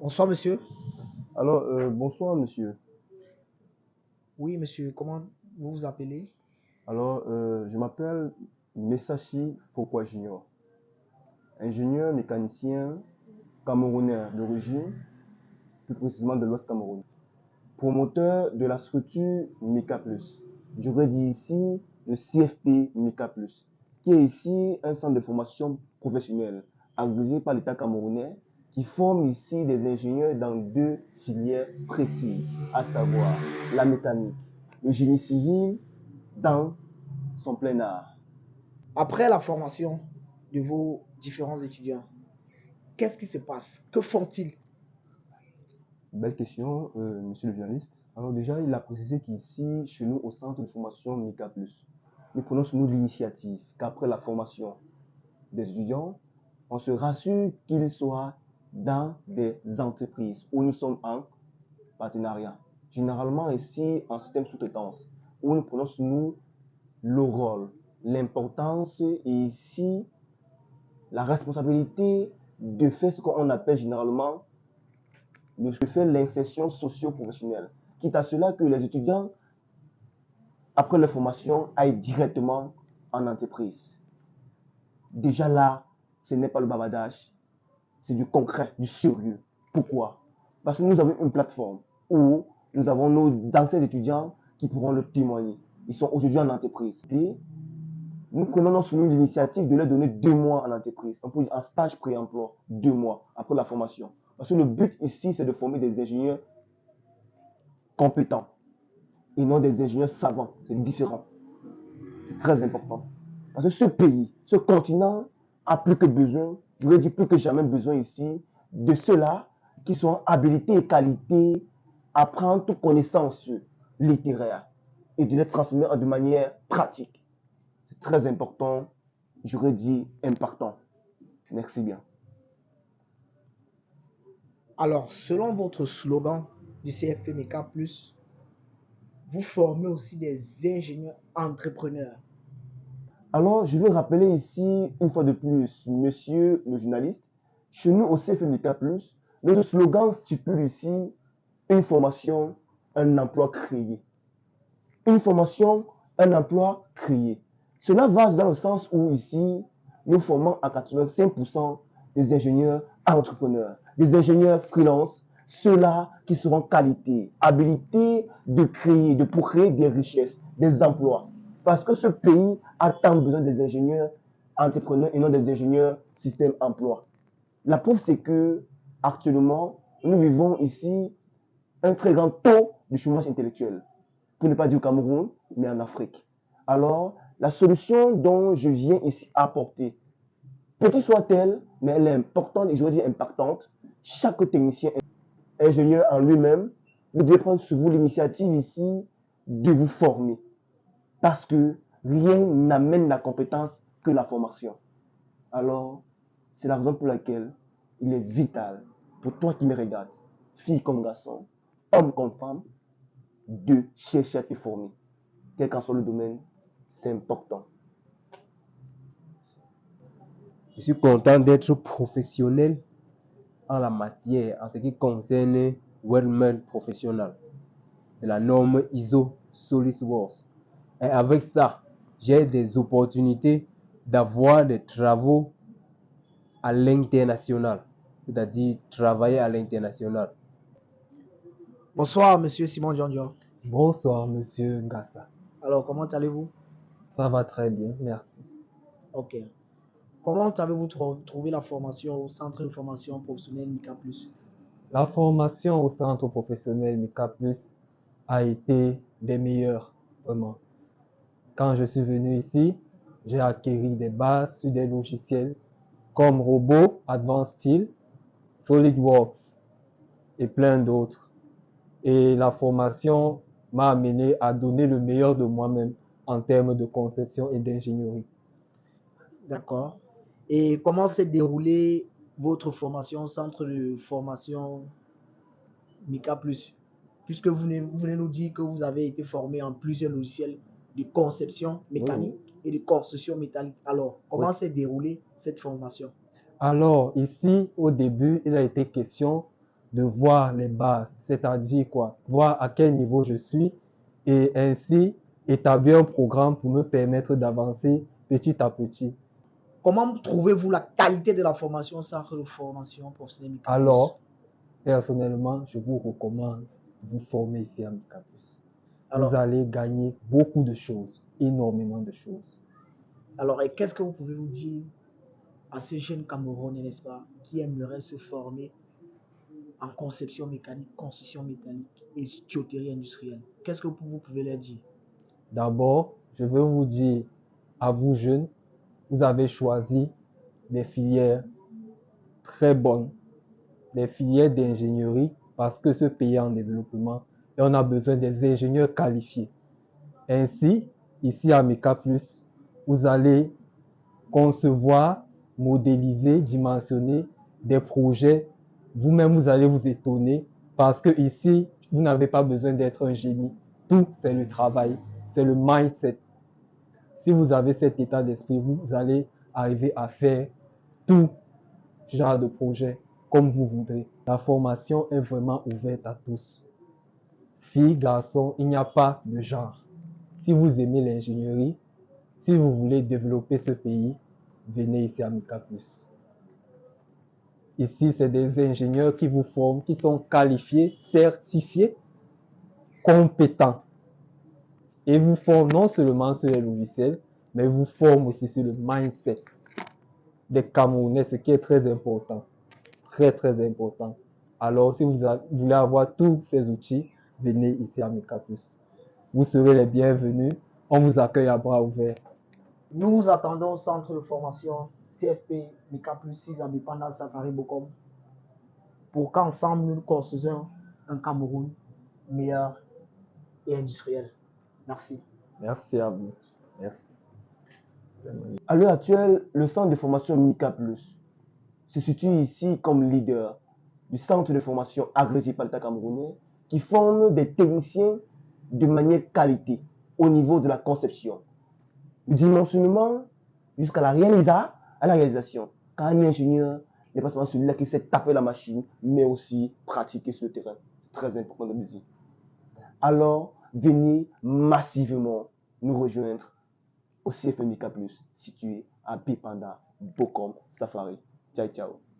Bonsoir, monsieur. Alors, bonsoir, monsieur. Oui, monsieur, comment vous vous appelez? Alors, je m'appelle Messachi Fokwa Junior, ingénieur mécanicien camerounais d'origine, plus précisément de l'Ouest Cameroun, promoteur de la structure MECA+. J'aurais dit ici le CFP MECA+, qui est ici un centre de formation professionnelle agrégé par l'État camerounais qui forme ici des ingénieurs dans deux filières précises, à savoir la mécanique, le génie civil dans son plein art. Après la formation de vos différents étudiants, qu'est-ce qui se passe? Que font-ils? Belle question, monsieur le journaliste. Alors déjà, il a précisé qu'ici, chez nous, au centre de formation MICA+, nous prenons sur nous l'initiative qu'après la formation des étudiants, on se rassure qu'ils soient dans des entreprises où nous sommes en partenariat. Généralement ici, en système sous-traitance, où nous prenons sur nous le rôle, l'importance et ici, la responsabilité de faire ce qu'on appelle généralement l'insertion socio-professionnelle. Quitte à cela que les étudiants, après leur formation, aillent directement en entreprise. Déjà là, ce n'est pas le bavardage, c'est du concret, du sérieux. Pourquoi? Parce que nous avons une plateforme où nous avons nos anciens étudiants qui pourront le témoigner. Ils sont aujourd'hui en entreprise. Et nous prenons sur nous l'initiative de leur donner 2 mois en entreprise. On peut dire en stage pré-emploi, 2 mois après la formation. Parce que le but ici, c'est de former des ingénieurs compétents et non des ingénieurs savants. C'est différent. C'est très important. Parce que ce pays, ce continent a plus que besoin, je veux dire plus que jamais besoin ici, de ceux-là qui sont habilités et qualités à prendre toute connaissance littéraire et de les transmettre de manière pratique. C'est très important, j'aurais dit impactant. Merci bien. Alors, selon votre slogan du CFP MECA+, vous formez aussi des ingénieurs entrepreneurs. Alors, je veux rappeler ici, une fois de plus, monsieur le journaliste, chez nous au CFMK+, notre slogan stipule ici une formation, un emploi créé. Une formation, un emploi créé. Cela va dans le sens où ici, nous formons à 85% des ingénieurs entrepreneurs, des ingénieurs freelance, ceux-là qui seront qualités, habilités de créer, de créer des richesses, des emplois. Parce que ce pays a tant besoin des ingénieurs entrepreneurs et non des ingénieurs système emploi. La preuve, c'est que actuellement, nous vivons ici un très grand taux de chômage intellectuel, pour ne pas dire au Cameroun, mais en Afrique. Alors, la solution dont je viens ici apporter, petite soit-elle, mais elle est importante et je veux dire impactante, chaque technicien ingénieur en lui-même, vous devez prendre sur vous l'initiative ici de vous former. Parce que rien n'amène la compétence que la formation. Alors, c'est la raison pour laquelle il est vital pour toi qui me regardes, fille comme garçon, homme comme femme, de chercher à te former. Quel qu'en soit le domaine, c'est important. Je suis content d'être professionnel en la matière, en ce qui concerne WordMail Professional, de la norme ISO SolidWorks. Et avec ça, j'ai des opportunités d'avoir des travaux à l'international, c'est-à-dire travailler à l'international. Bonsoir, monsieur Simon Diondio. Bonsoir, monsieur Ngassa. Alors, comment allez-vous? Ça va très bien, merci. Ok. Comment avez-vous trouvé la formation au centre de formation professionnelle MICA+? La formation au centre professionnel MICA+ a été des meilleures, vraiment. Quand je suis venu ici, j'ai acquis des bases sur des logiciels comme Robot, Advanced Steel, SolidWorks et plein d'autres. Et la formation m'a amené à donner le meilleur de moi-même en termes de conception et d'ingénierie. D'accord. Et comment s'est déroulée votre formation au centre de formation MICA+? Puisque vous venez nous dire que vous avez été formé en plusieurs logiciels de conception mécanique et de construction métallique. Alors, comment s'est déroulée cette formation? Alors, ici, au début, il a été question de voir les bases, c'est-à-dire quoi? Voir à quel niveau je suis et ainsi établir un programme pour me permettre d'avancer petit à petit. Comment trouvez-vous la qualité de la formation au centre de formation professionnelle MICA+? Alors, personnellement, je vous recommande de vous former ici à MICA+. Vous Alors, allez gagner beaucoup de choses, énormément de choses. alors, et qu'est-ce que vous pouvez vous dire à ces jeunes Camerounais, n'est-ce pas, qui aimeraient se former en conception mécanique, construction métallique et tuyauterie industrielle? Qu'est-ce que vous pouvez leur dire? D'abord, je veux vous dire à vous jeunes, vous avez choisi des filières très bonnes, des filières d'ingénierie parce que ce pays est en développement et on a besoin des ingénieurs qualifiés. Ainsi, ici à MICA+, vous allez concevoir, modéliser, dimensionner des projets. Vous-même, vous allez vous étonner parce que ici, vous n'avez pas besoin d'être un génie. Tout, c'est le travail, c'est le mindset. Si vous avez cet état d'esprit, vous allez arriver à faire tout genre de projet comme vous voudrez. La formation est vraiment ouverte à tous. Filles, garçons, il n'y a pas de genre. Si vous aimez l'ingénierie, si vous voulez développer ce pays, venez ici à MICA+. Ici, c'est des ingénieurs qui vous forment, qui sont qualifiés, certifiés, compétents. Et vous forment non seulement sur les logiciels, mais vous forment aussi sur le mindset des Camerounais, ce qui est très important. Très, très important. Alors, si vous voulez avoir tous ces outils, venez ici à MICA+. Vous serez les bienvenus. On vous accueille à bras ouverts. Nous vous attendons au centre de formation CFP MICA+ 6 Indépendance Safari Bokom pour qu'ensemble nous construisons un Cameroun meilleur et industriel. Merci. Merci à vous. Merci. À l'heure actuelle, le centre de formation MICA+, se situe ici comme leader du centre de formation agrégé par l'État camerounais qui forme des techniciens de manière qualité au niveau de la conception, du dimensionnement jusqu'à la réalisation. Car un ingénieur n'est pas seulement celui-là qui sait taper la machine, mais aussi pratiquer sur le terrain. Très important de le dire. Alors, venez massivement nous rejoindre au CFP MICA+, situé à Bipanda, Bokom, Safari. Ciao, ciao.